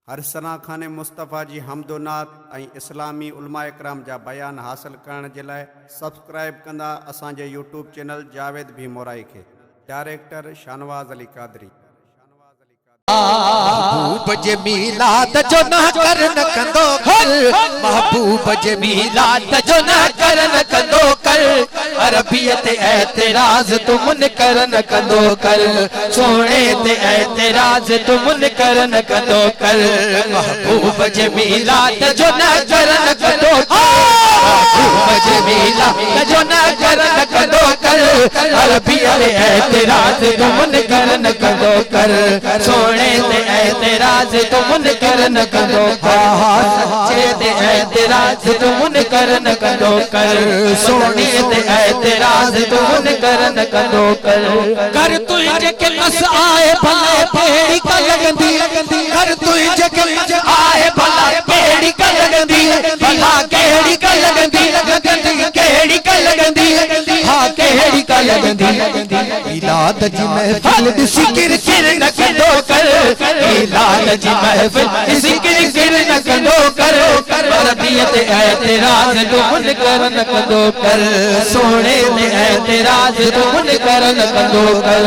हर सना खाने मुस्तफ़ा जी हमदोनात ऐं इस्लामी उलमा इकराम जा बयान हासिल करण जे लाइ सब्सक्राइब कंदा असांजे यूट्यूब चैनल जावेद भी मोराई खे। डायरेक्टर शानवाज़ अली कादरी। महबूब जे मीलाद जो न कर न कंदो कर, महबूब जे मीलाद जो न कर न कंदो कर, अरबियत एतराज तुम न कर न कंदो कर, सोने ते एतराज तुम न कर न कंदो कर, महबूब जे मीलाद जो न कर न कंदो कर, महबूब जे मीलाद जो न कर न कंदो कर, अरबियत एतराज तुम न कर न कंदो कर, सोने ते एतराज तुम न कर न कंदो कर, सच्चे ते एतराज तुम न कर न कंदो कर, सोने ते एतराज तुम न कर न कंदो कर, कर तुझे के कस आए भला पेड़ी का लगंदी, कर तुझे के कस आए भला पेड़ी का लगंदी, भला केड़ी का लगंदी, केड़ी का लगंदी, हाँ केड़ी का लगंदी, इलाद जी महफिल दिसी किर किर न कंदो कर, इलाद जी महफिल दिसी किर किर न कंदो कर, अरबियत एतराज तुम न कर न कंदो कर, सोने ते एतराज तुम न कर न कंदो कर,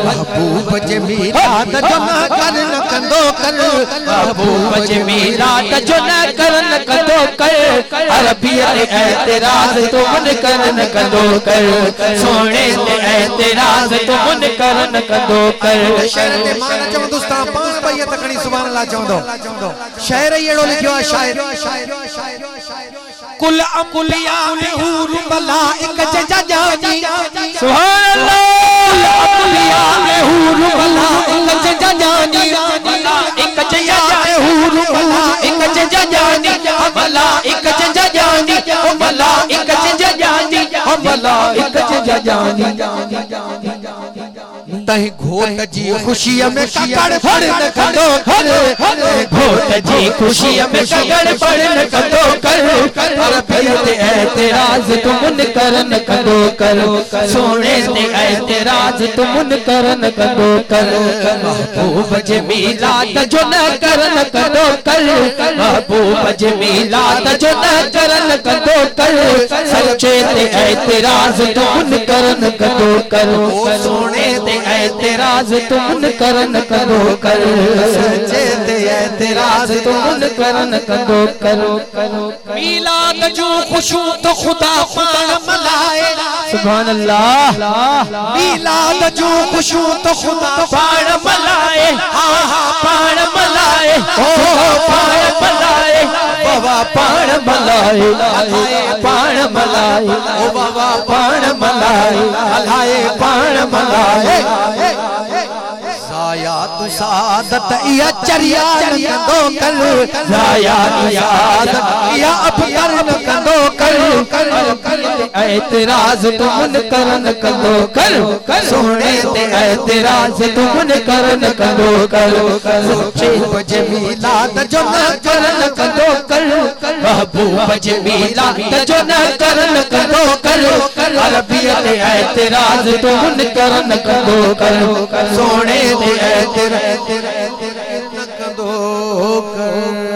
महबूब जे मीलाद जो न कर न कंदो कर, महबूब जे मीलाद जो न कर न कंदो कर, अरबियत एतराज तुम न कर न कंदो कर, सोने ते एतराज तुम न कर न कंदो कर। शहर ते मान चवंदुस्ता पांच भई तकणी सुभान अल्लाह चवंदो शहर ही एड़ो लिखियो आहे शायर कुल अकुलिया में हूर मलाइक जजा जानी सुभान अल्लाह अकुलिया में हूर मलाइक जजा जानी मलाइक जजा हूर मलाइक जजा जानी मलाइक जजा जानी मलाइक जजा जानी मलाइक जजा जानी तही घोट जी खुशी में ककड़ फड़ न कंदो कर, घोट जी खुशी में ककड़ फड़ न कंदो कर, अरबियत एतराज तुम न कर न कंदो कर, सोने ते एतराज तुम न कर न कंदो कर, महबूब जे मीलाद जो न कर न कंदो कर, महबूब जे मीलाद जो न कर न कंदो कर, सच्चे ते एतराज तुम न कर न कंदो कर, सोने ते एतराज तुम न कर न कंदो कर, सच्चे ते एतराज तुम न कर न कंदो कर, मीलाद जो खुशू तो खुदा पान मलाए सुभान अल्लाह, मीलाद जो खुशू तो खुदा पान मलाए, हाँ हाँ पान मलाए, ओ पान मलाए, बाबा पान मलाए, पान मलाए, ओ बाबा पान मलाए, हलाए पान मलाए, जाया तू सादत या चरिया न कंदो कर, जाया तू सादत या अफतर न कंदो कर, एतराज तुम न कर न कंदो कर, सोने ते एतराज तुम न कर न कंदो कर, महबूब जे मीलाद जो न कर न कंदो कर, महबूब जे मीलाद जो न कर न कंदो कर, अरबियत एतराज तुम न कर न कंदो कर, सोने ते एतराज न कंदो कर।